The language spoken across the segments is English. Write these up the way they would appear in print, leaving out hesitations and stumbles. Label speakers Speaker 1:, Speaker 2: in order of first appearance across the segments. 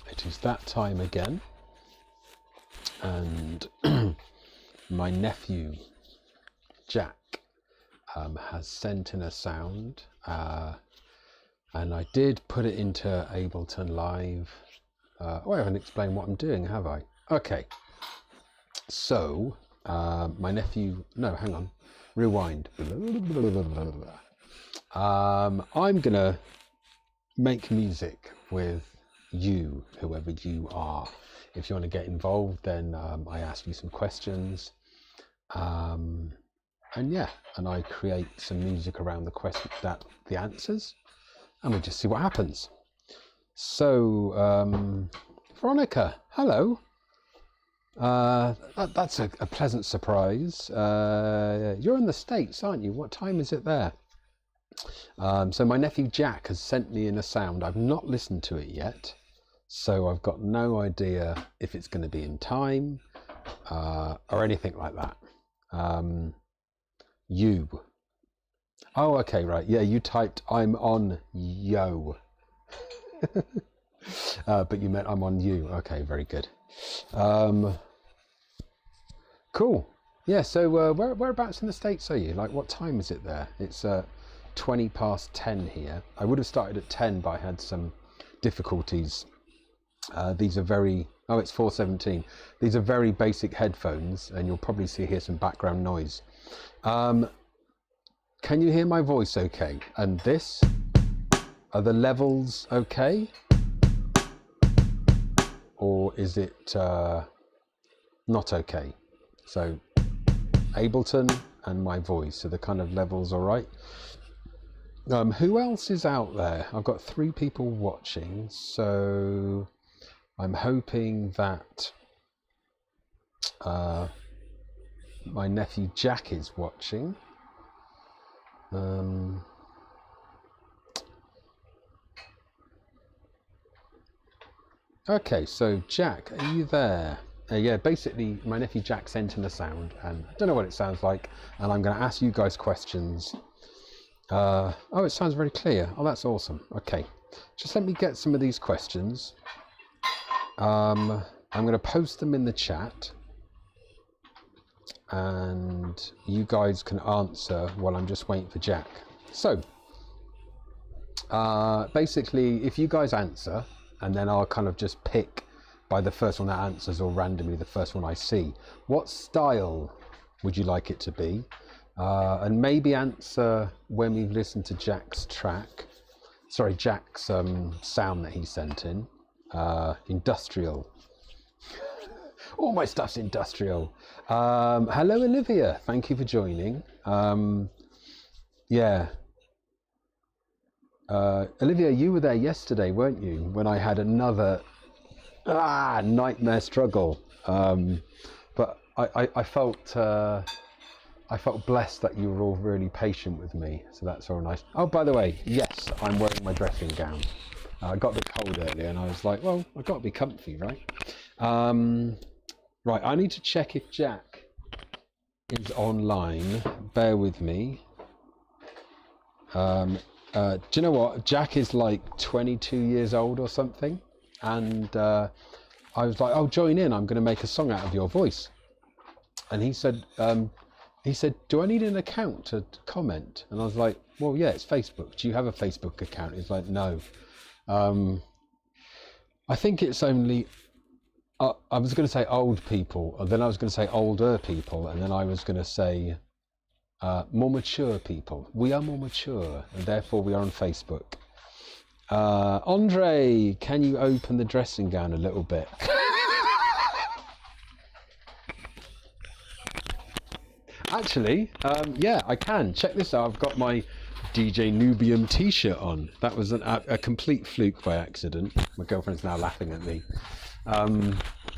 Speaker 1: It is that time again, and my nephew Jack has sent in a sound, and I did put it into Ableton Live. I haven't explained what I'm doing, have I? Okay, so my nephew, no, hang on, rewind. I'm gonna make music with you, whoever you are. If you want to get involved, then I ask you some questions, and yeah, and I create some music around the answers, and we just see what happens. So Veronica, hello. That's a pleasant surprise. You're in the States, aren't you? What time is it there? So my nephew Jack has sent me in a sound. I've not listened to it yet, so I've got no idea if it's going to be in time or anything like that. You. Oh, okay, right. Yeah, you typed I'm on yo. But you meant I'm on you. Okay, very good. Cool. Yeah, so whereabouts in the States are you? Like, what time is it there? It's 20 past 10 here. I would have started at 10, but I had some difficulties. These are very, oh, it's 4:17. These are very basic headphones, and you'll probably hear some background noise. Can you hear my voice okay? And this, are the levels okay? Or is it not okay? So Ableton and my voice, are the kind of levels all right? Who else is out there? I've got 3 people watching, so I'm hoping that my nephew Jack is watching. Okay, so Jack, are you there? Yeah, basically my nephew Jack sent in a sound, and I don't know what it sounds like, and I'm going to ask you guys questions. Oh, it sounds very clear. Oh, that's awesome. Okay, just let me get some of these questions. I'm going to post them in the chat, and you guys can answer while I'm just waiting for Jack. So basically, if you guys answer, and then I'll kind of just pick by the first one that answers, or randomly the first one I see. What style would you like it to be? And maybe answer when we've listened to Jack's track. Sorry, Jack's sound that he sent in. Industrial. All my stuff's industrial. Hello, Olivia. Thank you for joining. Yeah. Olivia, you were there yesterday, weren't you? When I had another nightmare struggle. But I felt blessed that you were all really patient with me, so that's all nice. Oh, by the way, yes, I'm wearing my dressing gown. I got a bit cold earlier, and I was like, well, I've got to be comfy, right? Right, I need to check if Jack is online. Bear with me. Do you know what? Jack is like 22 years old or something, and I was like, "Oh, join in. I'm going to make a song out of your voice." And he said, "Do I need an account to comment?" And I was like, "Well, yeah, it's Facebook. Do you have a Facebook account?" He's like, "No." I think it's only. I was going to say old people, and then I was going to say older people, and then I was going to say more mature people. We are more mature, and therefore we are on Facebook. Andre, can you open the dressing gown a little bit? Actually, yeah, I can. Check this out. I've got my DJ Nubium t-shirt on. That was a complete fluke by accident. My girlfriend's now laughing at me.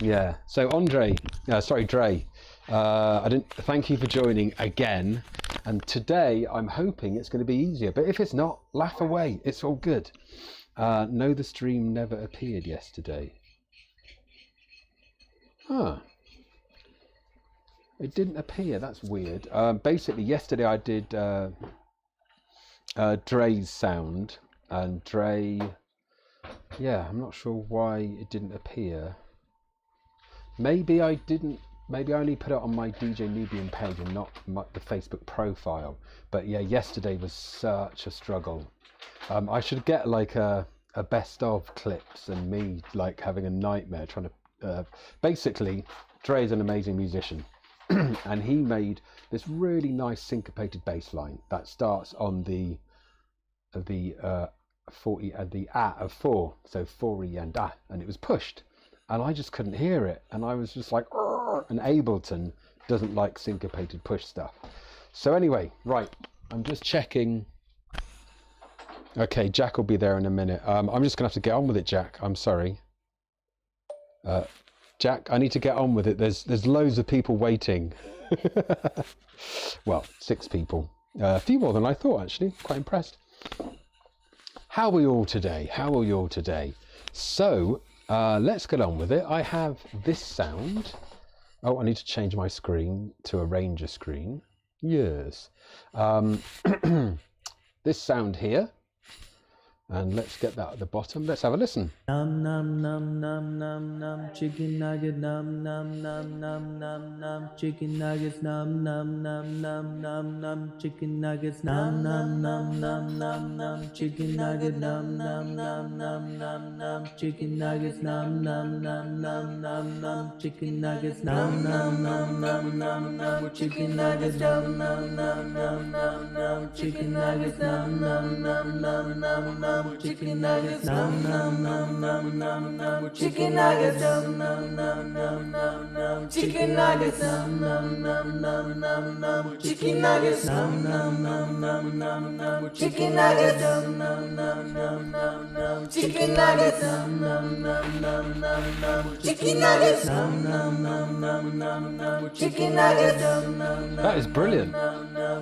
Speaker 1: Yeah, so Andre, sorry, Dre, thank you for joining again. And today I'm hoping it's going to be easier, but if it's not, laugh away. It's all good. No, the stream never appeared yesterday. Huh. It didn't appear. That's weird. Basically, yesterday I did Dre's sound, and Dre, yeah, I'm not sure why it didn't appear. Maybe I only put it on my DJ Nubian page and not the Facebook profile. But yeah, yesterday was such a struggle. I should get like a best of clips and me like having a nightmare trying to, basically, Dre's an amazing musician. And he made this really nice syncopated bass line that starts on the 40 and the of 4, so 4e and and it was pushed, and I just couldn't hear it, and I was just like, and Ableton doesn't like syncopated push stuff. So anyway, right, I'm just checking. Okay, Jack will be there in a minute. I'm just gonna have to get on with it, Jack. I'm sorry. Jack, I need to get on with it. There's loads of people waiting. Well, 6 people. A few more than I thought, actually. Quite impressed. How are you all today? How are you all today? So, let's get on with it. I have this sound. Oh, I need to change my screen to a Ranger screen. Yes. This sound here. And let's get that at the bottom. Let's have a listen.
Speaker 2: Num num num num num num chicken nugget num num num num num num chicken nuggets num num num num num num chicken nuggets num num num num num num chicken nugget num num num num num num chicken nuggets num num num num num num chicken nuggets num num num num num num chicken nuggets num num num num num num chicken nuggets num num num num num num chicken nuggets num num num num num num chicken nuggets num num num num num num chicken nuggets num num num num num num chicken nuggets num num num num num num chicken nuggets num num num num num num chicken nuggets num num num num num num chicken nuggets num num num num num num chicken nuggets num num.
Speaker 1: That is brilliant.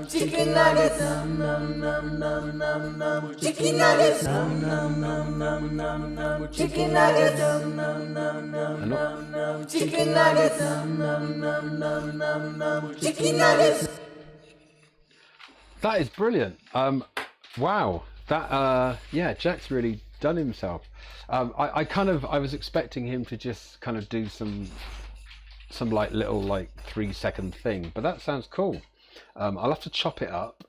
Speaker 2: Chicken nuggets num num num num num num chicken nuggets num num num num num num chicken nuggets num num num num num num chicken nuggets num num num num num num chicken nuggets.
Speaker 1: That is brilliant. Wow. That yeah, Jack's really done himself. I was expecting him to just kind of do some like little like 3-second thing, but that sounds cool. I'll have to chop it up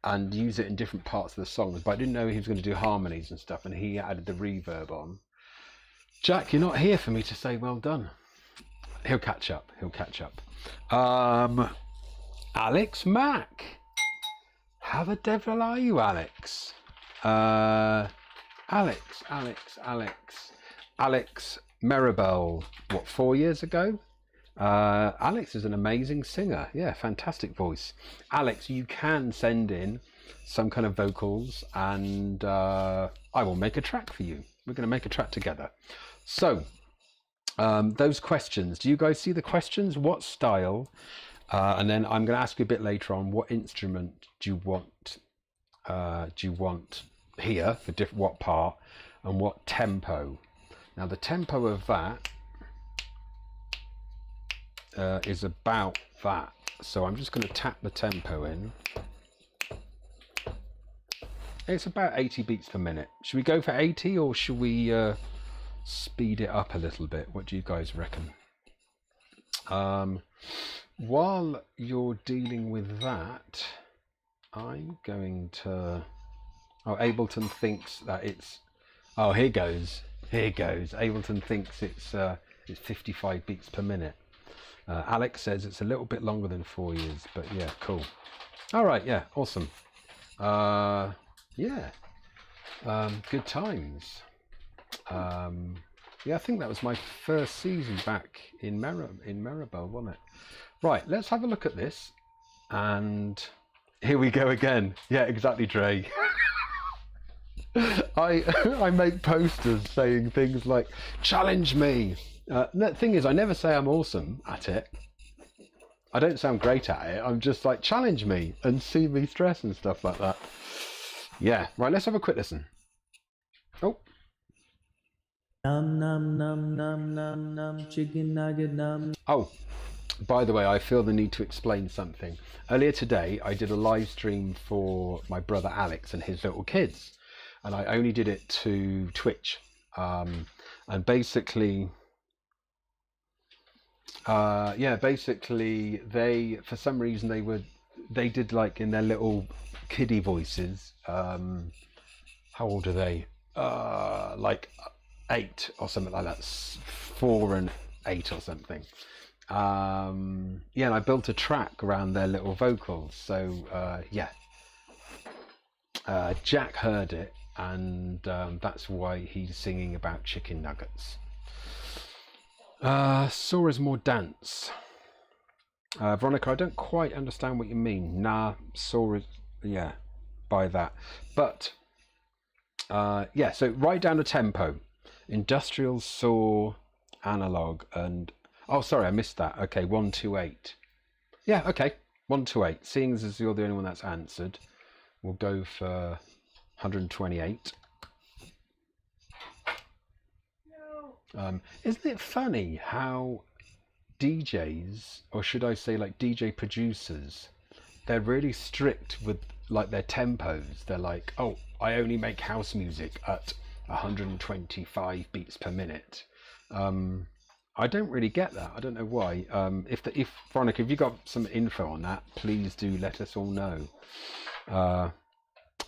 Speaker 1: and use it in different parts of the songs, but I didn't know he was going to do harmonies and stuff, and he added the reverb on. Jack, you're not here for me to say well done. He'll catch up. Alex Mack. How the devil are you, Alex? Alex Maribel, what, 4 years ago? Alex is an amazing singer. Yeah, fantastic voice. Alex, you can send in some kind of vocals, and I will make a track for you. We're going to make a track together. So, those questions, do you guys see the questions? What style? And then I'm going to ask you a bit later on, what instrument do you want here for what part, and what tempo? Now the tempo of that is about that. So I'm just going to tap the tempo in. It's about 80 beats per minute. Should we go for 80, or should we speed it up a little bit? What do you guys reckon? While you're dealing with that, I'm going to... Oh, Ableton thinks that it's... Oh, here goes. Ableton thinks it's 55 beats per minute. Alex says it's a little bit longer than 4 years, but yeah, cool. All right, yeah, awesome. Yeah, good times. Yeah, I think that was my first season back in Maribel, wasn't it? Right, let's have a look at this. And here we go again. Yeah, exactly, Dre. I make posters saying things like, challenge me. The thing is, I never say I'm awesome at it. I don't sound great at it. I'm just like, challenge me and see me stress and stuff like that. Yeah, right, let's have a quick listen. Oh.
Speaker 2: Num num num num num num chicken nugget num.
Speaker 1: Oh, By the way, I feel the need to explain something. Earlier today, I did a live stream for my brother Alex and his little kids, and I only did it to Twitch. And basically, basically, they, for some reason, they did like in their little kiddie voices. How old are they? Like 8 or something like that. 4 and 8 or something. And I built a track around their little vocals. So Jack heard it, and that's why he's singing about chicken nuggets. Saw as more dance. Veronica, I don't quite understand what you mean. Nah, saw is, by that. But so write down a tempo. Industrial, saw, analog, and oh, sorry, I missed that. Okay, 1, 2, 8. Yeah, okay, 1, 2, 8. Seeing as you're the only one that's answered, we'll go for 128. Isn't it funny how DJs, or should I say like DJ producers, they're really strict with like their tempos. They're like, oh, I only make house music at 125 beats per minute. I don't really get that. I don't know why. If Veronica, if you got some info on that, please do let us all know. Oh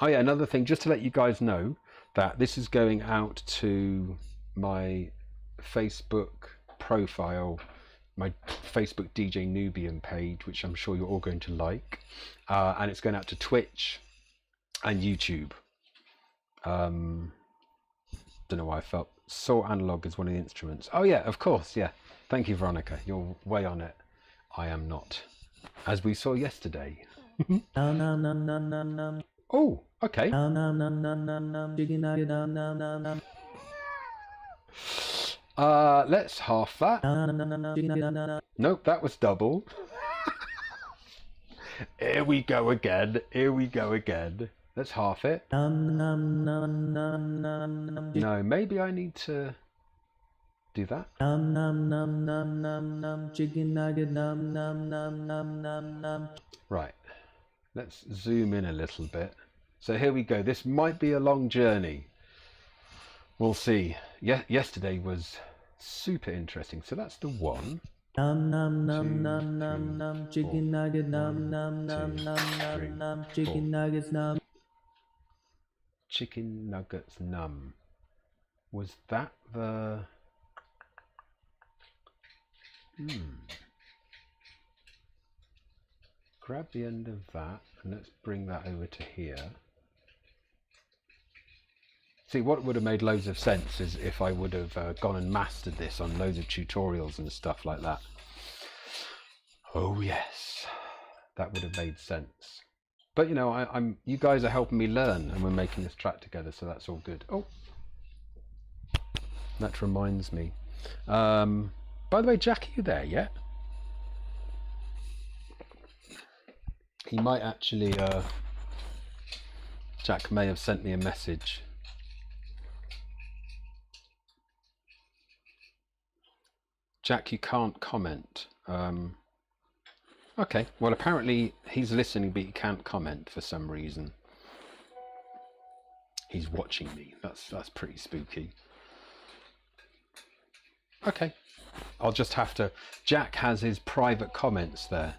Speaker 1: yeah, another thing, just to let you guys know that this is going out to my Facebook profile, my Facebook DJ Nubian page, which I'm sure you're all going to like, and it's going out to Twitch and YouTube. Don't know why I felt saw analog is one of the instruments. Oh yeah, of course, yeah. Thank you, Veronica. You're way on it. I am not, as we saw yesterday. Oh, okay. Let's half that. Nope, that was double. Here we go again. Here we go again. Let's half it. No, maybe I need to do that. Right. Let's zoom in a little bit. So here we go. This might be a long journey. We'll see. Yesterday was super interesting. So that's the 1.
Speaker 2: Chicken nugget, chicken nuggets,
Speaker 1: chicken nuggets, num. Was that the? Grab the end of that and let's bring that over to here. See, what would have made loads of sense is if I would have gone and mastered this on loads of tutorials and stuff like that. Oh yes, that would have made sense. But you know, you guys are helping me learn, and we're making this track together, so that's all good. Oh, that reminds me. By the way, Jack, are you there yet? He might actually. Jack may have sent me a message. Jack, you can't comment. Okay, well apparently he's listening but he can't comment for some reason. He's watching me. That's pretty spooky. Okay, I'll just have to. Jack has his private comments there.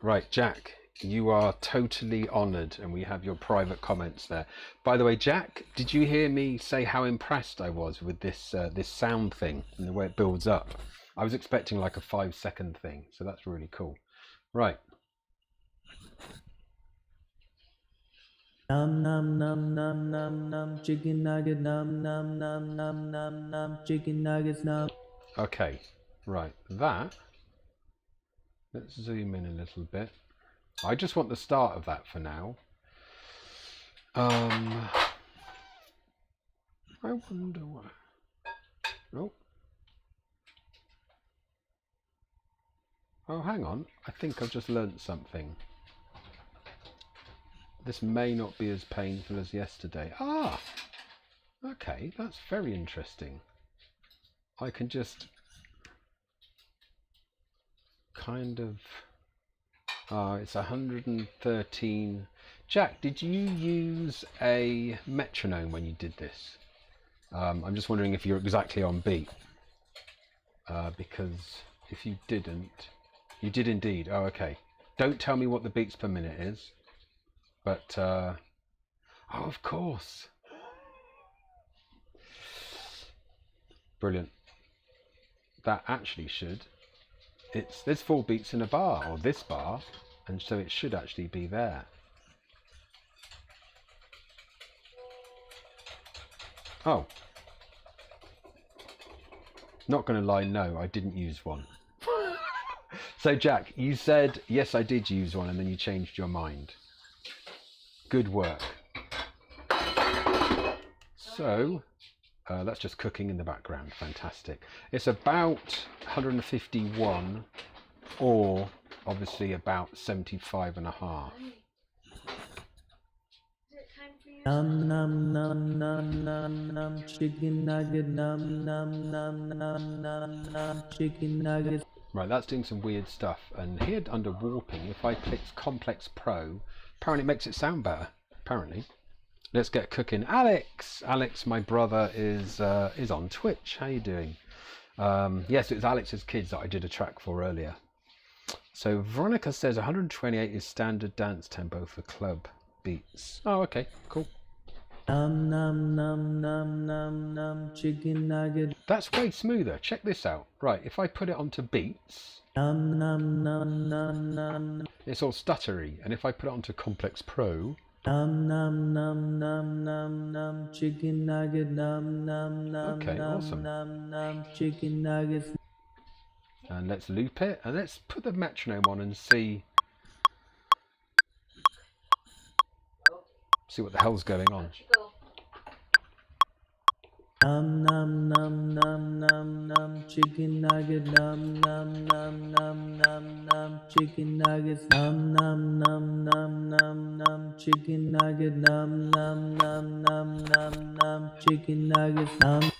Speaker 1: Right, Jack, you are totally honoured, and we have your private comments there. By the way, Jack, did you hear me say how impressed I was with this this sound thing and the way it builds up? I was expecting like a 5-second thing, so that's really cool. Right.
Speaker 2: Chicken nugget, chicken nuggets,
Speaker 1: Okay, right, that. Let's zoom in a little bit. I just want the start of that for now. I wonder what. Oh, hang on. I think I've just learnt something. This may not be as painful as yesterday. Ah! Okay, that's very interesting. I can just... kind of... it's 113. Jack, did you use a metronome when you did this? I'm just wondering if you're exactly on beat. Because if you didn't... You did indeed. Oh, okay. Don't tell me what the beats per minute is. But, oh, of course. Brilliant. That actually should... There's 4 beats in a bar, or this bar, and so it should actually be there. Oh. Not going to lie, no, I didn't use one. So Jack, you said, yes, I did use one, and then you changed your mind. Good work. So, that's just cooking in the background. Fantastic. It's about 151, or obviously about 75 and a half.
Speaker 2: Num num num num num num chicken nugget num num num num num num chicken nuggets.
Speaker 1: Right, that's doing some weird stuff. And here under warping, if I click Complex Pro, apparently it makes it sound better. Apparently. Let's get cooking. Alex, my brother is on Twitch. How you doing? Yes, it's Alex's kids that I did a track for earlier. So Veronica says 128 is standard dance tempo for club beats. Oh, okay, cool.
Speaker 2: Num num num num num num chicken nugget.
Speaker 1: That's way smoother. Check this out. Right, if I put it onto beats,
Speaker 2: Num num num num num.
Speaker 1: It's all stuttery, and if I put it onto Complex Pro,
Speaker 2: Num num num num num num chicken nugget num num num
Speaker 1: okay,
Speaker 2: num
Speaker 1: awesome.
Speaker 2: num num chicken nuggets.
Speaker 1: And let's loop it, and let's put the metronome on and see what the hell's going on.
Speaker 2: Num num num num num num chicken nugget num num num num num num chicken nuggets num num num num num num chicken nugget num num num num num num chicken nuggets num.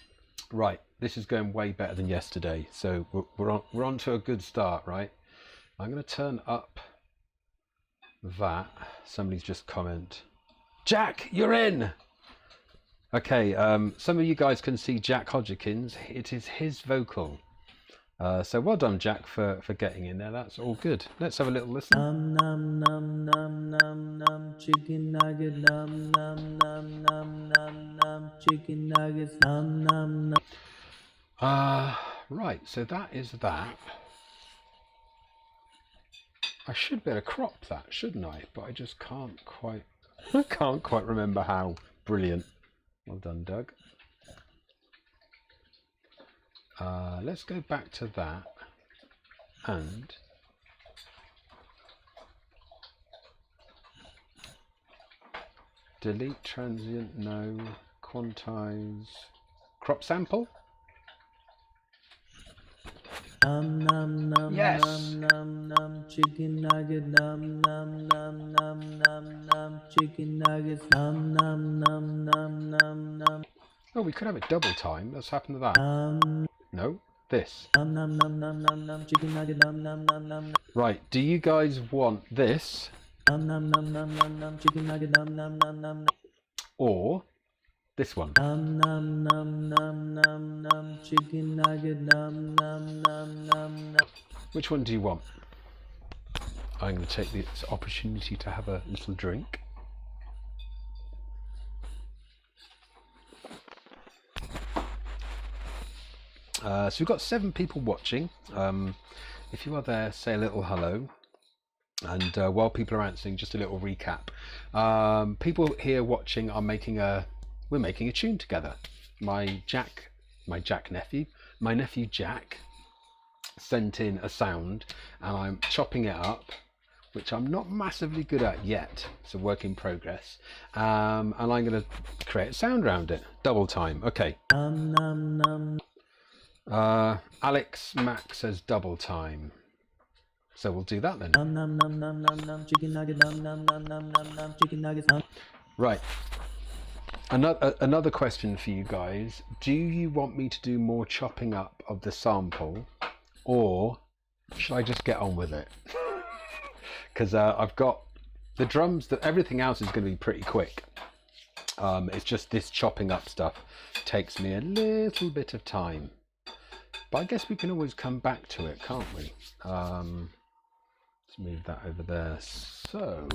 Speaker 1: Right, this is going way better than yesterday, so we're on to a good start, right? I'm going to turn up that. Somebody's just comment. Jack, you're in! Okay, some of you guys can see Jack Hodgkins. It is his vocal. So well done, Jack, for getting in there. That's all good. Let's have a little listen.
Speaker 2: Num num num num num num chicken nugget num num num num num num chicken nuggets num num num.
Speaker 1: Right, so that is that. I should be able to crop that, shouldn't I? But I just can't quite remember how. Brilliant. Well done, Doug. Let's go back to that and delete transient, no, quantize, crop sample.
Speaker 2: Num num num
Speaker 1: Yes.
Speaker 2: num num num chicken nugget num num num num num num chicken nuggets num num num num num num.
Speaker 1: Oh, we could have it double time. Let's happen to that. No, this.
Speaker 2: Num num num num num num chicken nugget num num num num.
Speaker 1: Right, do you guys want this
Speaker 2: Num num num num num num chicken nugget num num num num.
Speaker 1: or this one?
Speaker 2: Num num num num num num chicken nugget num num num num num.
Speaker 1: Which one do you want? I'm going to take this opportunity to have a little drink. So we've got 7 people watching. If you are there, say a little hello. And while people are answering, just a little recap. People here watching are we're making a tune together. My nephew Jack sent in a sound, and I'm chopping it up, which I'm not massively good at yet. It's a work in progress. And I'm going to create a sound around it. Double time. Okay.
Speaker 2: Num num num.
Speaker 1: Alex Mac says double time. So we'll do that then.
Speaker 2: Num num num num num num chicken nugget num num num num num num chicken nuggets num.
Speaker 1: Right. Another question for you guys. Do you want me to do more chopping up of the sample, or Should I just get on with it? Because I've got the drums, everything else is going to be pretty quick. It's just this chopping up stuff takes me a little bit of time. But I guess we can always come back to it, can't we? Let's move that over there. So,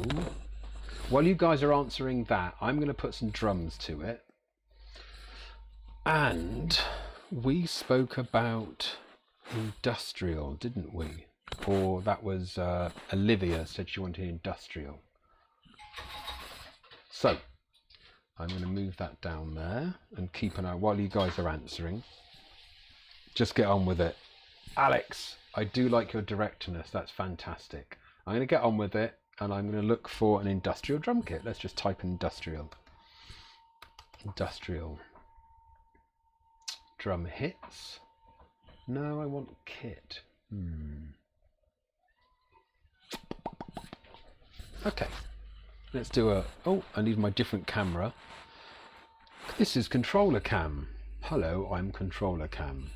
Speaker 1: while you guys are answering that, I'm going to put some drums to it. And we spoke about industrial, didn't we? Or that was Olivia said she wanted industrial. So, I'm going to move that down there and keep an eye while you guys are answering. Just get on with it. Alex, I do like your directness. That's fantastic. I'm going to get on with it and I'm going to look for an industrial drum kit. Let's just type industrial. Industrial. Drum hits. No, I want kit. Okay. Let's do a... Oh, I need my different camera. This is controller cam. Hello, I'm controller cam.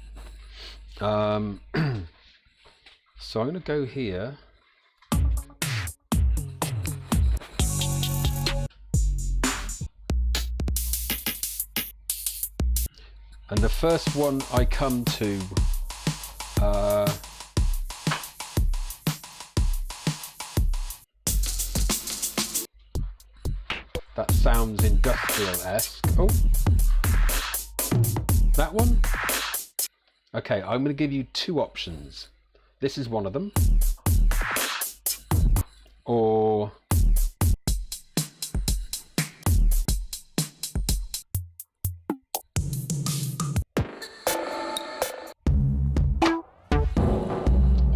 Speaker 1: So I'm going to go here. And the first one I come to that sounds industrial-esque. Oh, that one? Okay, I'm going to give you two options. This is one of them. Or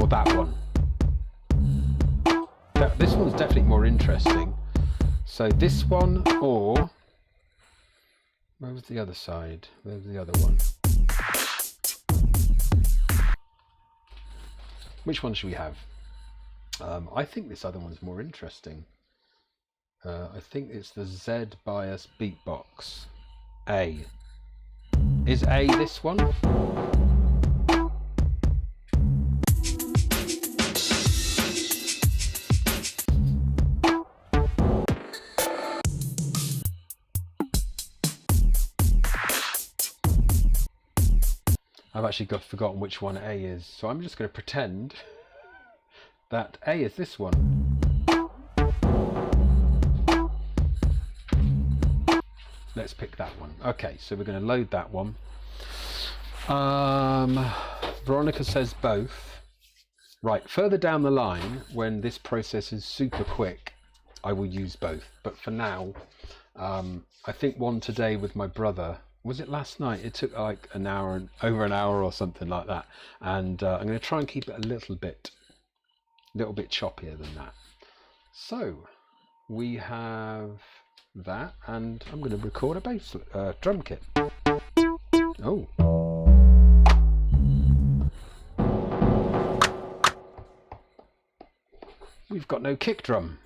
Speaker 1: that one. This one's definitely more interesting. So this one, or where was the other side? Where was the other one? Which one should we have? I think this other one's more interesting. I think it's the Z bias beatbox. A. Is A this one? I've actually forgotten which one A is, so I'm just going to pretend that A is this one. Let's pick that one. Okay, so we're going to load that one. Veronica says both. Right, further down the line, when this process is super quick, I will use both. But for now, I think one today with my brother. Was it last night? It took like an hour, over an hour or something like that. And I'm going to try and keep it a little bit choppier than that. So we have that, and I'm going to record a bass drum kit. Oh. We've got no kick drum.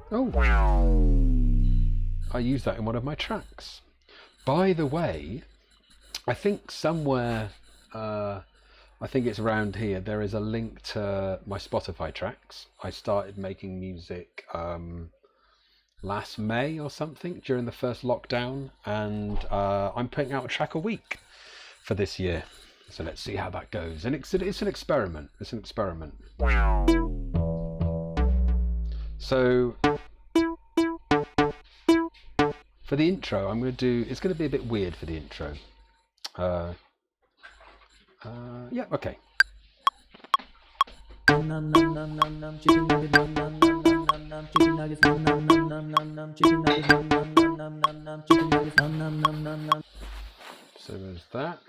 Speaker 1: Oh, I used that in one of my tracks. By the way, I think somewhere, I think it's around here, there is a link to my Spotify tracks. I started making music last May or something during the first lockdown, and I'm putting out a track a week for this year. So let's see how that goes. And it's an experiment. It's an experiment. So for the intro, I'm going to do, it's going to be a bit weird for the intro. Yeah, okay. So there's that.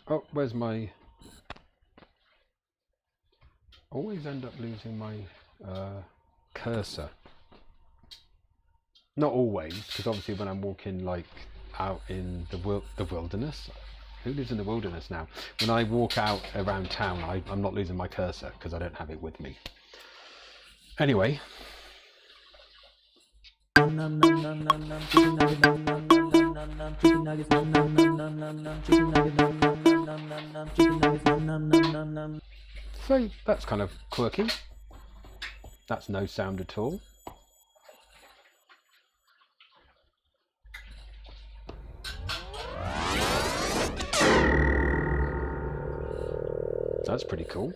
Speaker 1: Oh, where's my... Always end up losing my cursor. Not always, because obviously when I'm walking like out in the wilderness, who lives in the wilderness now? When I walk out around town, I'm not losing my cursor because I don't have it with me. Anyway.
Speaker 2: chicken nuggets, nom nom nom nom nom nom, chicken nuggets, nom nom nom nom nom nom, chicken nuggets, nom nom nom nom nom.
Speaker 1: So that's kind of quirky. That's no sound at all. That's pretty cool.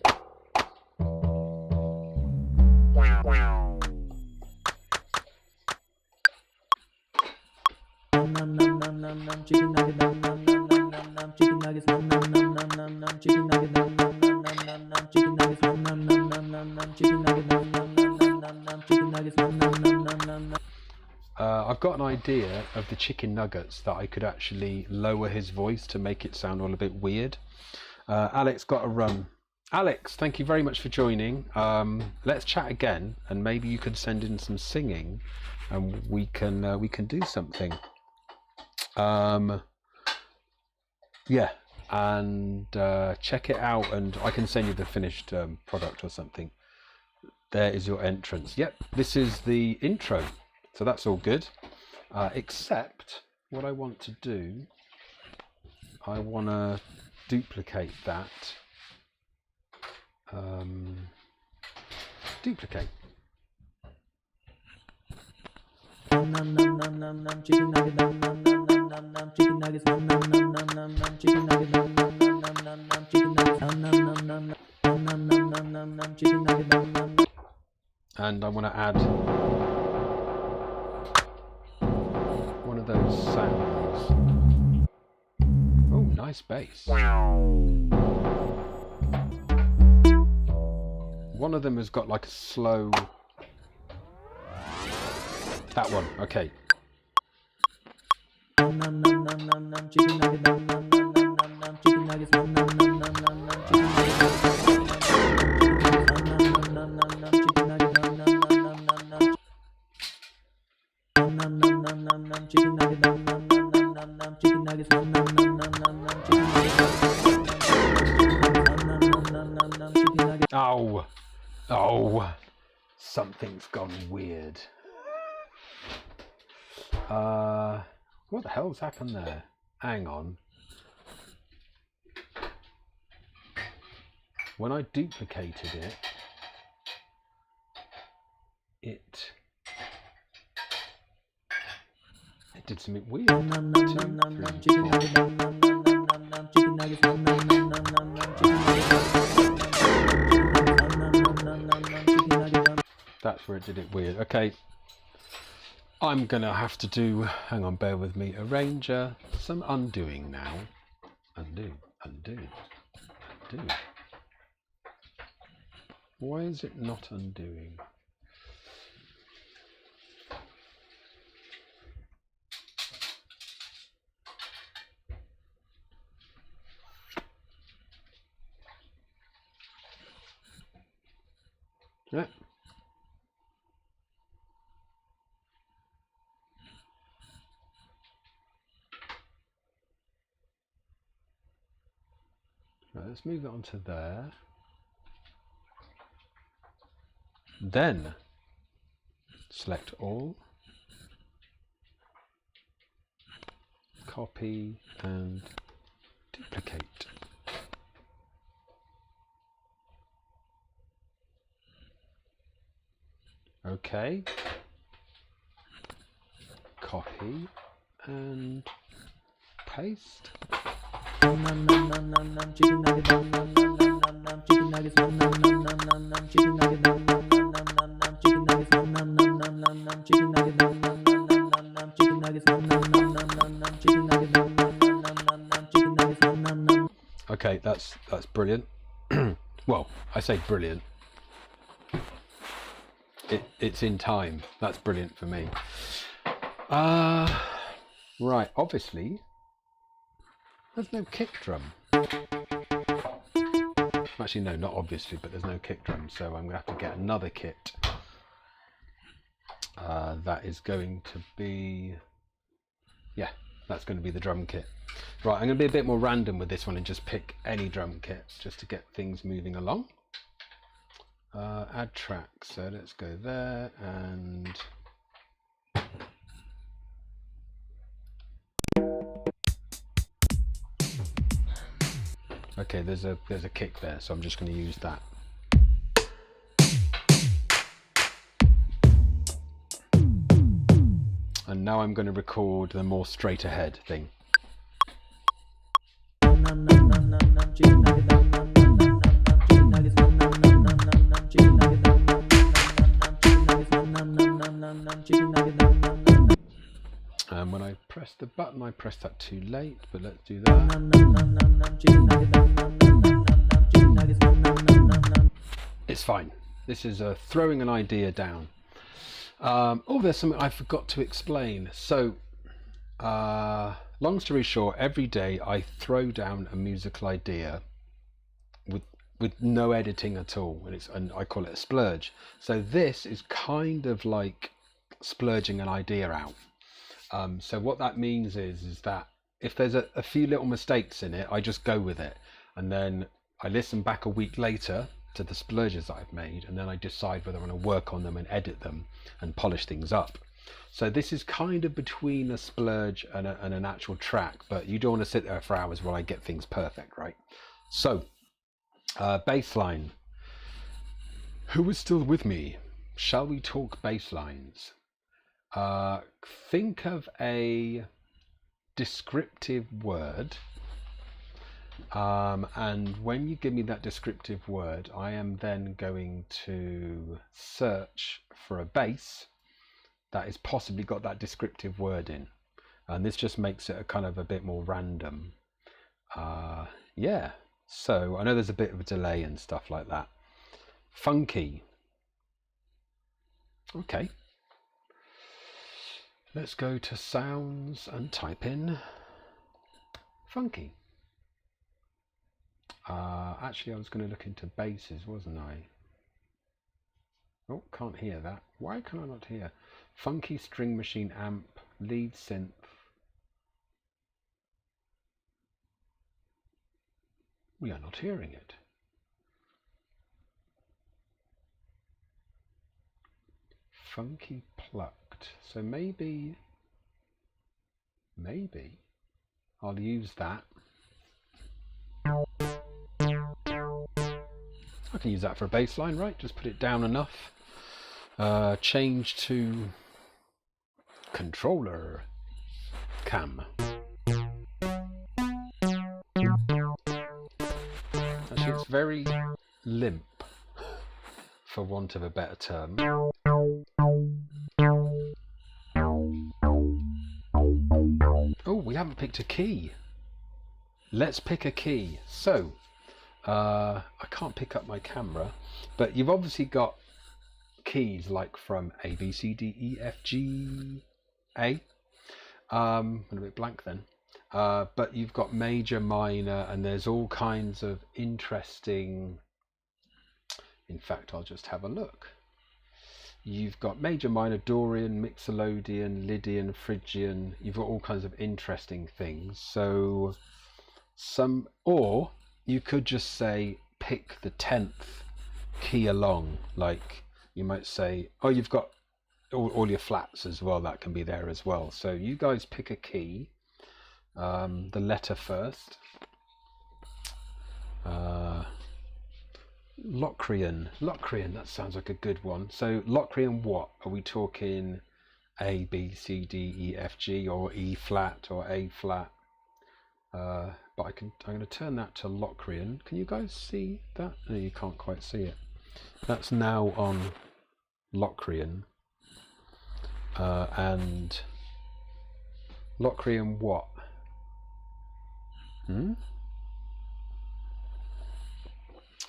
Speaker 2: Chicken nuggets, nom nom nom nom nom nom, chicken nuggets, nom nom nom nom nom nom, chicken nuggets, nom nom nom nom nom nom, chicken nuggets, nom nom nom nom nom nom, chicken nuggets, nom nom nom nom nom, chicken nuggets, nom nom nom nom nom.
Speaker 1: I've got an idea of the chicken nuggets that I could actually lower his voice to make it sound all a bit weird. Alex got a run. Alex, thank you very much for joining. Let's chat again, and maybe you could send in some singing, and we can do something. Yeah, and check it out, and I can send you the finished product or something. There is your entrance. Yep, this is the intro, so that's all good. Except what I want to do, I want to duplicate that. Duplicate.
Speaker 2: Nom nom nom nom nom, chicken nuggets, nom nom nom nom nom, chicken nuggets, nom nom nom nom nom, chicken nuggets, nom nom nom nom nom, chicken nuggets, nom nom nom nom nom, chicken nuggets, nom nom.
Speaker 1: And I want to add one of those sounds. Oh, nice bass. One of them has got like a slow. That one, okay.
Speaker 2: Nom nom nom nom nom, chicken nuggets, nom nom nom nom, chicken nuggets, nom nom nom nom, chicken nuggets, nom nom nom, chicken nuggets, nom nom nom, nom nom nom, chicken nuggets, nom nom nom, chicken nuggets, nom nom nom, chicken nuggets.
Speaker 1: Oh, oh, something's gone weird. What the hell's happened there? Hang on. When I duplicated it, it did something weird. That's where it did it weird. Okay. I'm gonna have to do, hang on, bear with me, arranger, some undoing now. Undo, undo, undo. Why is it not undoing? Yeah. Right, let's move it onto there. Then select all, copy and duplicate. Okay. Copy and paste.
Speaker 2: Chicken nuggets, chicken nuggets, chicken nuggets, chicken nuggets, chicken nuggets.
Speaker 1: Okay, that's brilliant. Well, I say brilliant. It's in time. That's brilliant for me. Right, obviously there's no kick drum. Actually, no, not obviously, but there's no kick drum, so I'm going to have to get another kit. That is going to be, yeah, that's going to be the drum kit. Right, I'm going to be a bit more random with this one and just pick any drum kit just to get things moving along. Add track, so let's go there and Okay, there's a kick there, so I'm just going to use that. And now I'm going to record the more straight ahead thing. And when I press the button, I pressed that too late, but let's do that. It's fine. This is throwing an idea down. Oh, there's something I forgot to explain. So, long story short, every day I throw down a musical idea with no editing at all, and I call it a splurge. So this is kind of like splurging an idea out. So what that means is that if there's a few little mistakes in it, I just go with it, and then I listen back a week later to the splurges that I've made, and then I decide whether I want to work on them and edit them and polish things up. So this is kind of between a splurge and an actual track, but you don't want to sit there for hours while I get things perfect, right? So bass line. Who is still with me? Shall we talk bass lines? Think of a descriptive word, and when you give me that descriptive word, I am then going to search for a bass that has possibly got that descriptive word in, and this just makes it a kind of a bit more random. Yeah, so I know there's a bit of a delay and stuff like that. Funky. Okay. Let's go to sounds and type in funky. Actually, I was going to look into basses, wasn't I? Oh, can't hear that. Why can I not hear? Funky string machine amp, lead synth. We are not hearing it. Funky plucked. So maybe I'll use that. I can use that for a bass line, right? Just put it down enough. Change to controller cam. Actually, it's very limp, for want of a better term. Oh, we haven't picked a key. Let's pick a key. So, I can't pick up my camera, but you've obviously got keys like from A, B, C, D, E, F, G, A. I'm a bit blank then. But you've got major, minor, and there's all kinds of interesting... In fact, I'll just have a look. You've got major, minor, Dorian, Mixolydian, Lydian, Phrygian. You've got all kinds of interesting things. So or you could just say pick the 10th key along. Like you might say, oh, you've got all your flats as well. That can be there as well. So you guys pick a key, the letter first. Locrian, that sounds like a good one. So Locrian, what are we talking? A, B, C, D, E, F, G, or E flat or A flat? But I'm going to turn that to Locrian. Can you guys see that? No, you can't quite see it. That's now on Locrian. And Locrian what?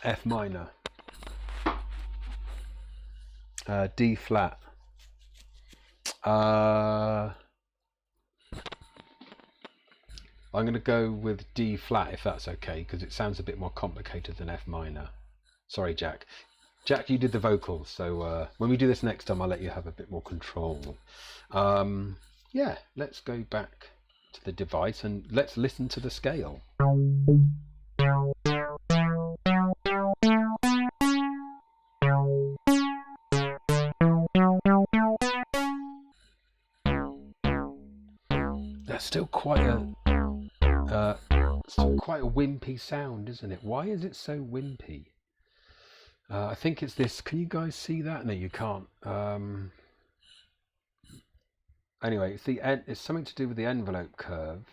Speaker 1: F minor, D flat, I'm going to go with D flat if that's okay, because it sounds a bit more complicated than F minor. Sorry, Jack. Jack, you did the vocals, so when we do this next time, I'll let you have a bit more control. Yeah, let's go back to the device and let's listen to the scale. That's still quite a It's quite a wimpy sound, isn't it? Why is it so wimpy? I think it's this. Can you guys see that? No, you can't. Anyway, it's something to do with the envelope curve.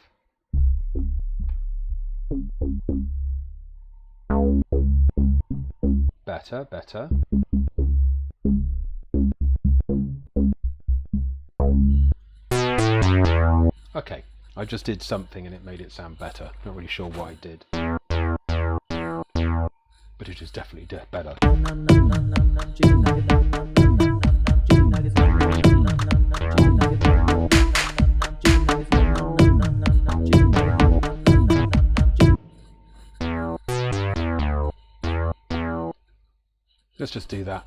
Speaker 1: Better. Okay, I just did something and it made it sound better. Not really sure what I did, but it is definitely better. Let's just do that.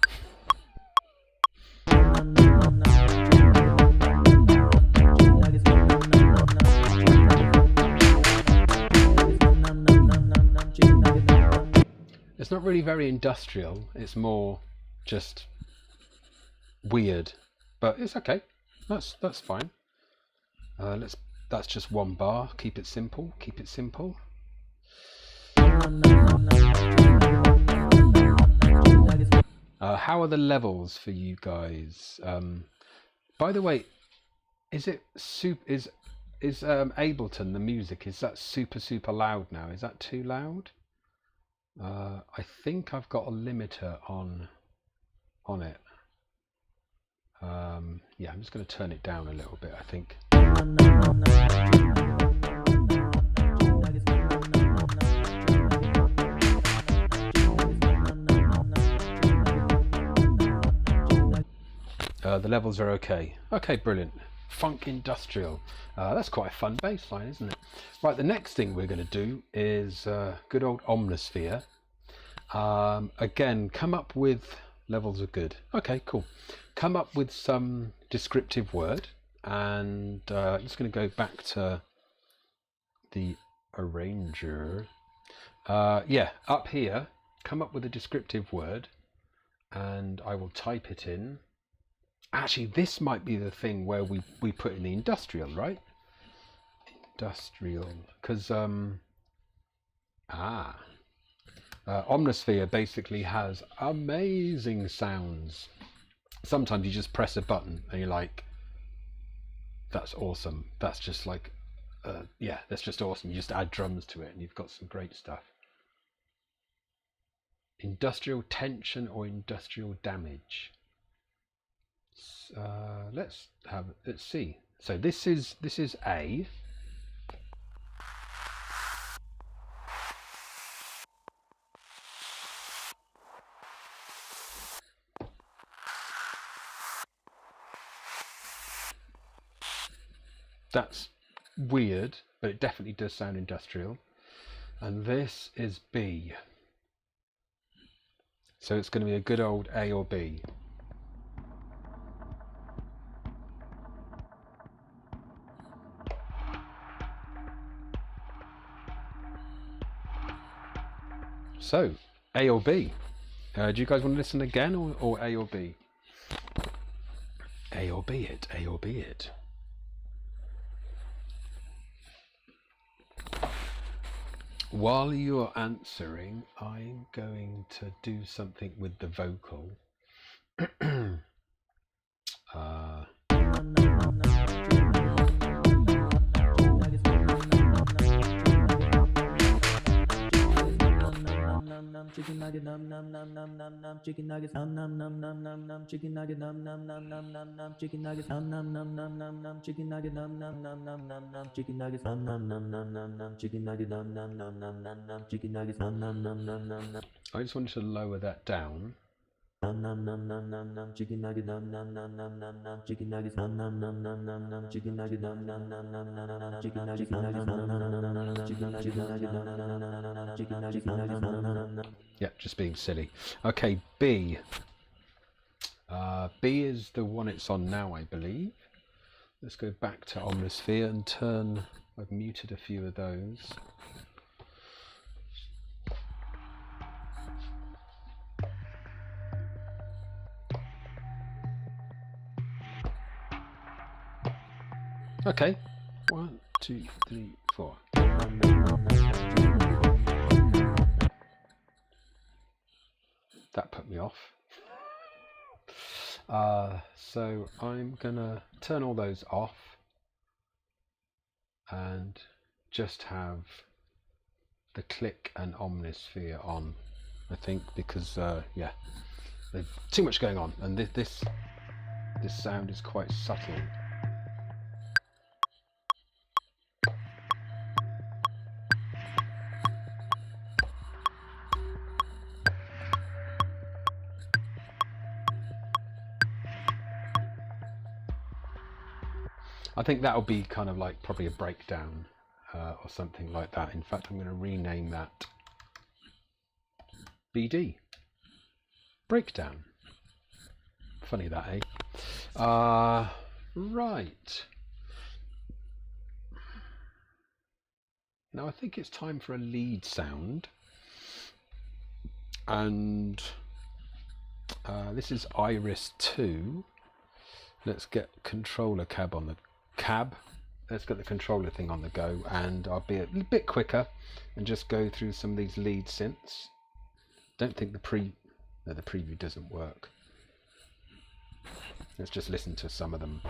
Speaker 1: It's not really very industrial, it's more just weird, but it's okay. That's fine. That's just one bar. Keep it simple. How are the levels for you guys? By the way, is Ableton, the music, is that super loud now? Is that too loud? I think I've got a limiter on it. Yeah, I'm just going to turn it down a little bit, I think. The levels are okay. Okay, brilliant. Funk industrial. That's quite a fun bass line, isn't it? Right, the next thing we're going to do is good old Omnisphere. Again, come up with levels are good. Okay, cool. Come up with some descriptive word, and I'm just going to go back to the arranger. Yeah, up here, come up with a descriptive word, and I will type it in. Actually, this might be the thing where we put in the industrial, right? Industrial, because Omnisphere basically has amazing sounds. Sometimes you just press a button and you're like, that's awesome. That's just like, yeah, that's just awesome. You just add drums to it and you've got some great stuff. Industrial tension or industrial damage. Let's see. So this is A. That's weird, but it definitely does sound industrial. And this is B. So it's going to be a good old A or B. So, A or B? Do you guys want to listen again, or A or B? A or B it, A or B it. While you're answering, I'm going to do something with the vocal. Chicken nugget num num num num num num chicken nuggets num num num num num num chicken nugget num num num num num num chicken nuggets num num num num num num chicken nugget num num num num num num chicken nuggets num num num num num num chicken nugget num num num num num num chicken nuggets num num num num num num. I just wanted to lower that down. Num num num num num num chicken nugget num num num num num num chicken nuggets num num num num num num chicken nugget num num num num num num chicken nuggets num num num num num num chicken nugget num num num num chicken nuggets num num num num. Yeah, just being silly. Okay, B. B is the one it's on now, I believe. Let's go back to Omnisphere and turn. I've muted a few of those. Okay, 1, 2, 3, 4. that put me off. So I'm gonna turn all those off and just have the click and omnisphere on, I think, because yeah, there's too much going on, and this sound is quite subtle. I think that'll be kind of like probably a breakdown or something like that. In fact, I'm going to rename that BD. Breakdown. Funny that, eh? Right. Now I think it's time for a lead sound. And this is Iris 2. Let's get controller cab on the cab. Let's get the controller thing on the go, and I'll be a bit quicker and just go through some of these lead synths. Don't think the preview doesn't work. Let's just listen to some of them.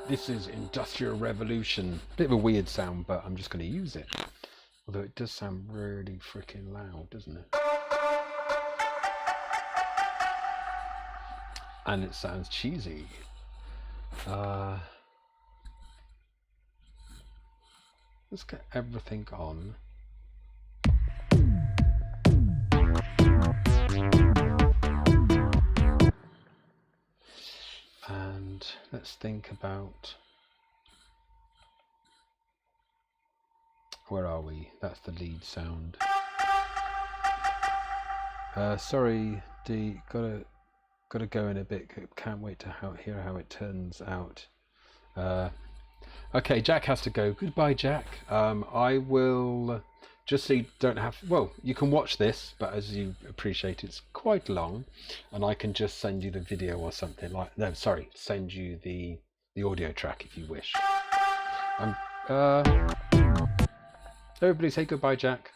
Speaker 1: This is Industrial Revolution. Bit of a weird sound, but I'm just going to use it. Although it does sound really freaking loud, doesn't it? And it sounds cheesy. Let's get everything on. And let's think about, where are we? That's the lead sound. Sorry, D, gotta go in a bit. Can't wait to hear how it turns out. Okay, Jack has to go. Goodbye, Jack. I will, just so you don't have, well, you can watch this, but as you appreciate, it's quite long, and I can just send you the video or something like, no, sorry, send you the audio track if you wish. Everybody say goodbye, Jack.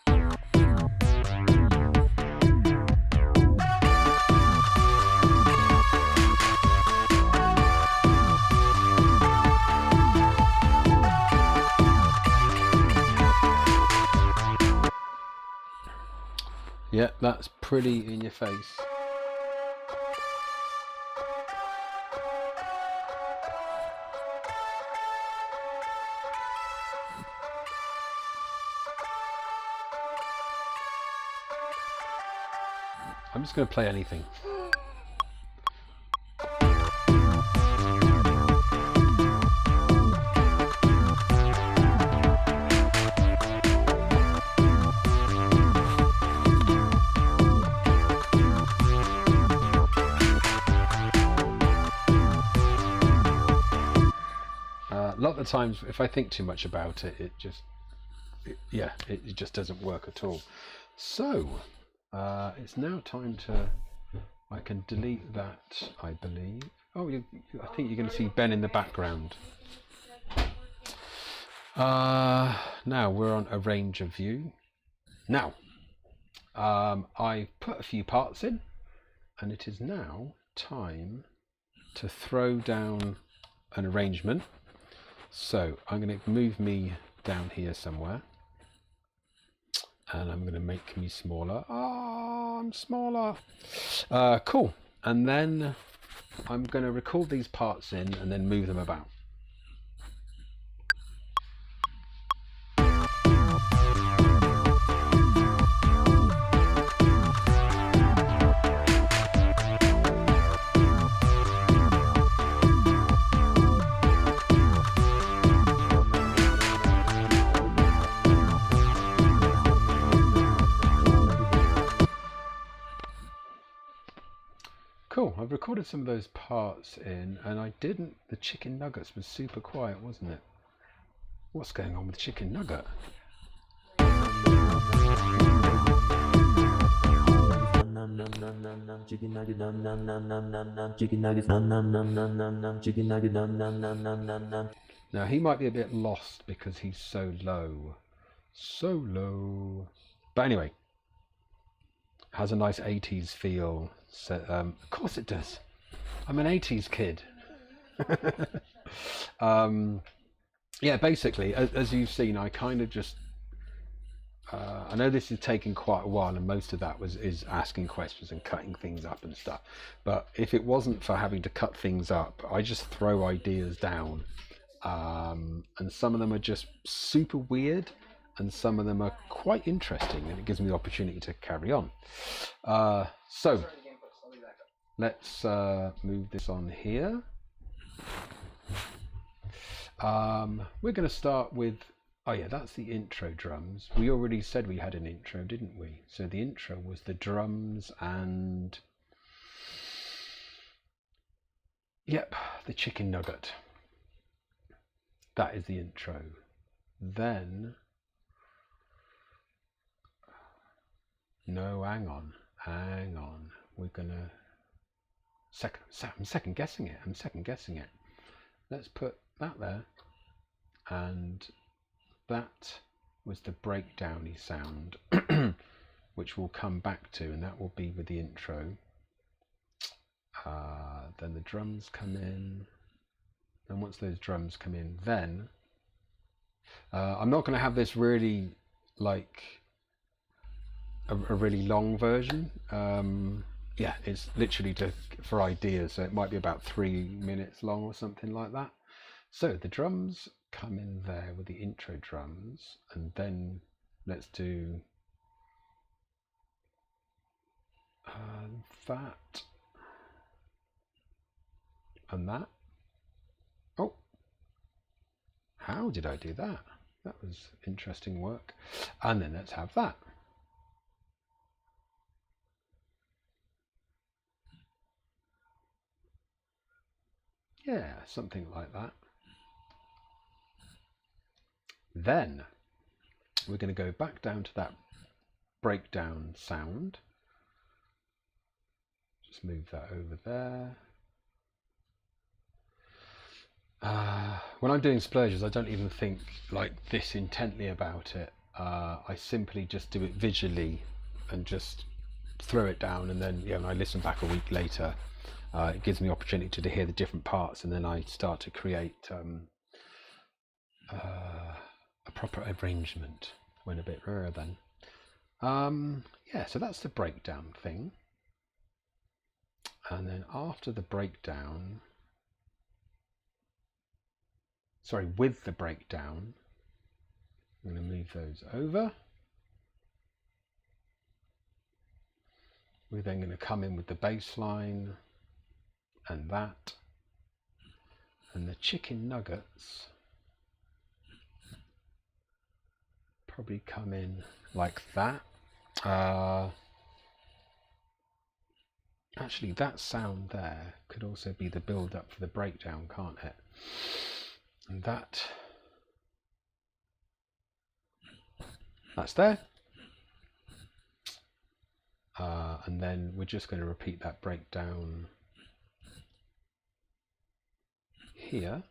Speaker 1: Yeah, that's pretty in your face. I'm just going to play anything. A lot of the times, if I think too much about it, it just doesn't work at all. So it's now time to, I can delete that, I believe. Oh, I think you're going to see Ben in the background. Now we're on arrange a view. Now I put a few parts in, and it is now time to throw down an arrangement. So I'm going to move me down here somewhere, and I'm going to make me smaller. Oh, I'm smaller. Cool. And then I'm going to record these parts in and then move them about. Cool, I've recorded some of those parts in, and I didn't. The chicken nuggets was super quiet, wasn't it? What's going on with chicken nugget?
Speaker 2: Chicken nugget, num num num num num num. Chicken nuggets, num num num num num num. Chicken nugget, num num num num num num.
Speaker 1: Now he might be a bit lost because he's so low. So low. But anyway, has a nice 80s feel. So, of course it does. I'm an 80s kid. Yeah, basically, as you've seen, I kind of just... I know this is taking quite a while, and most of that is asking questions and cutting things up and stuff. But if it wasn't for having to cut things up, I just throw ideas down. And some of them are just super weird, and some of them are quite interesting, and it gives me the opportunity to carry on. So let's move this on here. We're going to start with, oh yeah, that's the intro drums. We already said we had an intro, didn't we? So the intro was the drums and, yep, the chicken nugget. That is the intro. Then, no, hang on. We're gonna I'm second guessing it. Let's put that there, and that was the breakdowny sound, which we'll come back to, and that will be with the intro. Then the drums come in. And once those drums come in, then I'm not going to have this really like a really long version. Yeah, it's literally for ideas, so it might be about 3 minutes long or something like that. So the drums come in there with the intro drums, and then let's do that and that. Oh, how did I do that? That was interesting work. And then let's have that. Yeah, something like that. Then we're going to go back down to that breakdown sound. Just move that over there. When I'm doing splurges, I don't even think like this intently about it. I simply just do it visually and just throw it down, and then when I listen back a week later, it gives me opportunity to hear the different parts, and then I start to create a proper arrangement. Went a bit rarer then. Yeah, so that's the breakdown thing, and then after the breakdown, sorry, with the breakdown, I'm going to move those over. We're then going to come in with the bass line and that, and the chicken nuggets probably come in like that. Actually, that sound there could also be the build up for the breakdown, can't it? And that's there. And then we're just going to repeat that breakdown here.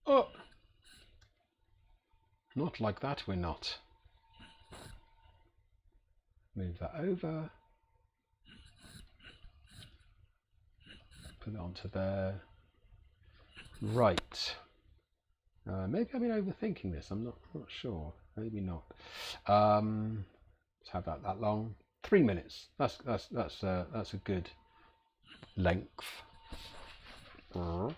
Speaker 1: Oh, not like that, we're not. Move that over. Put it onto there. Right. Maybe I've been overthinking this. I'm not sure. Maybe not. Let's have that long. 3 minutes. That's a good length. I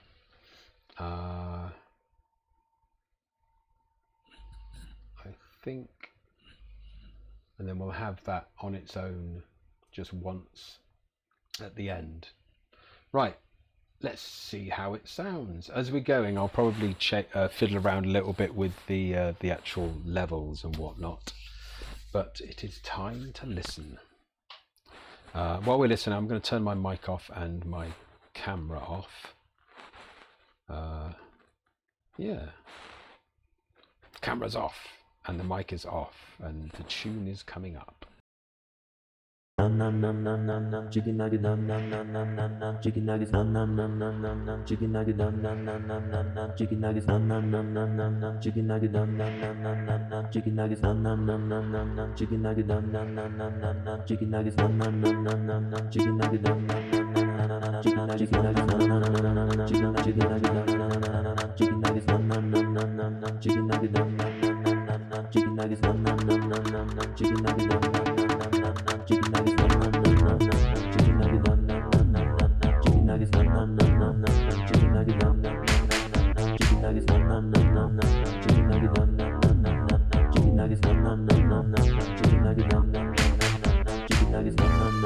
Speaker 1: think, and then we'll have that on its own just once at the end. Right. Let's see how it sounds. As we're going, I'll probably fiddle around a little bit with the actual levels and whatnot. But it is time to listen. While we're listening, I'm going to turn my mic off and my camera off. Yeah, camera's off and the mic is off and the tune is coming up.
Speaker 2: Nam nam nam nam nam nam chicken nugget nam nam nam nam nam nam chicken nuggets nam nam nam nam nam nam chicken nugget nam nam nam nam nam nam chicken nuggets nam nam nam nam nam nam chicken nugget nam nam nam nam nam nam chicken nuggets nam nam nam nam nam nam chicken nugget nam nam nam nam nam nam chicken nuggets nam nam nam nam nam nam chicken nugget nam nam nam nam nam chicken nuggets nam nam nam nam nam chicken nugget nam nam nam nam chicken nuggets nam nam nam nam nam chicken nugget nam nam nam nam chicken nuggets nam nam nam nam nam chicken nugget nam nam nam nam chicken nuggets nam nam nam nam chicken nugget nam nam nam nam chicken nuggets nam nam nam nam chicken nugget nam nam nam nam chicken nuggets nam nam nam nam chicken nugget nam nam nam nam chicken nuggets nam nam nam nam chicken nugget nam nam nam nam chicken nuggets nam nam nam nam chicken nugget nam nam nam nam chicken nuggets nam nam nam nam chicken nugget nam nam nam chicken nuggets nam nam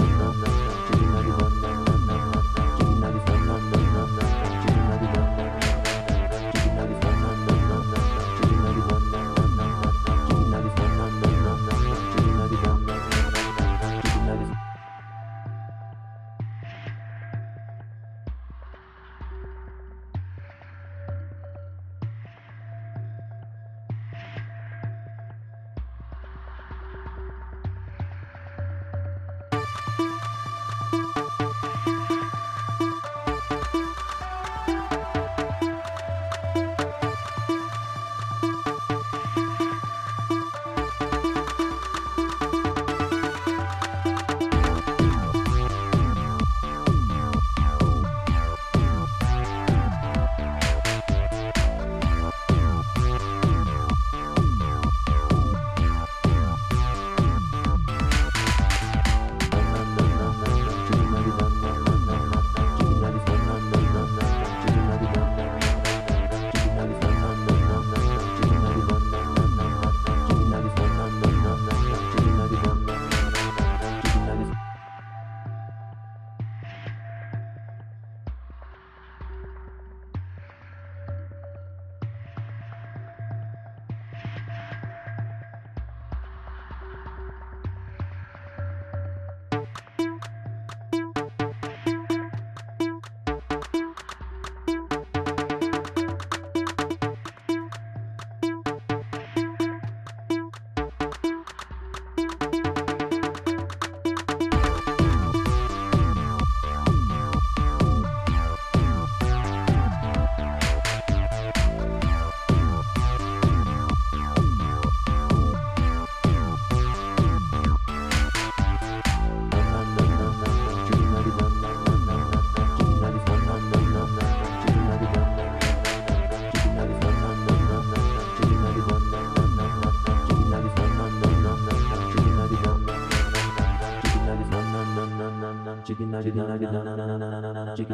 Speaker 2: nam nam chicken nugget nam nam nam nam chicken nuggets nam nam nam nam chicken nugget nam nam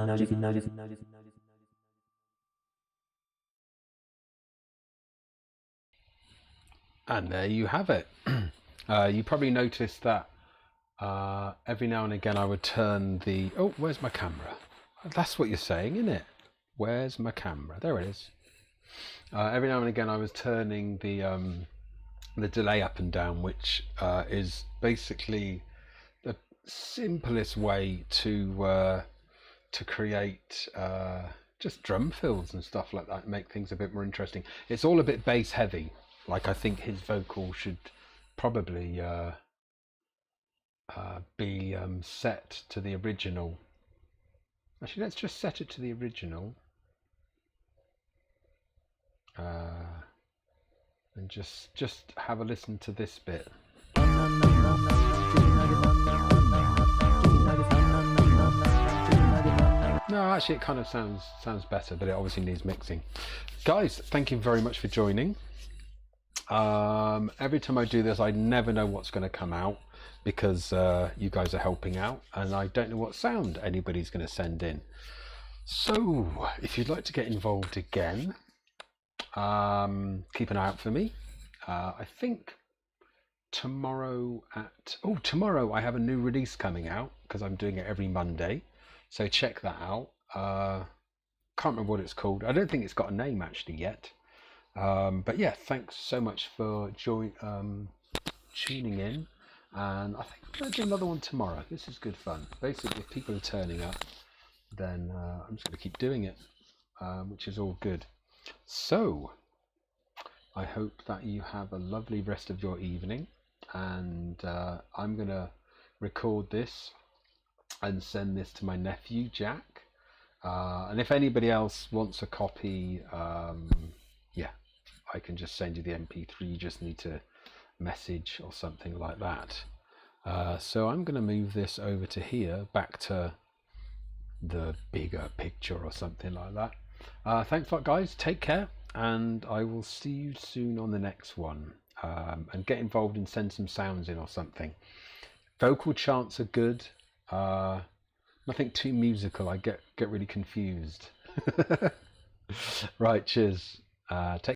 Speaker 2: nam chicken nuggets.
Speaker 1: And there you have it. You probably noticed that every now and again I would turn the... Oh, where's my camera? That's what you're saying, isn't it? Where's my camera? There it is. Every now and again I was turning the delay up and down, which is basically the simplest way to create just drum fills and stuff like that, make things a bit more interesting. It's all a bit bass heavy. Like, I think his vocal should probably be set to the original. Actually, let's just set it to the original. And just have a listen to this bit. No, actually it kind of sounds better, but it obviously needs mixing. Guys, thank you very much for joining. Every time I do this, I never know what's going to come out because you guys are helping out, and I don't know what sound anybody's going to send in. So if you'd like to get involved again, keep an eye out for me. I think tomorrow I have a new release coming out because I'm doing it every Monday, so check that out. Can't remember what it's called. I don't think it's got a name actually yet. But yeah, thanks so much for tuning in, And I think I'm going to do another one tomorrow. This is good fun. Basically, if people are turning up, then I'm just going to keep doing it, which is all good. So I hope that you have a lovely rest of your evening, and I'm going to record this and send this to my nephew Jack, and if anybody else wants a copy, yeah, I can just send you the MP3. You just need to message or something like that. So I'm going to move this over to here, back to the bigger picture or something like that. Thanks a lot, guys. Take care, and I will see you soon on the next one. And get involved and send some sounds in or something. Vocal chants are good. Nothing too musical. I get really confused. Right, cheers. Take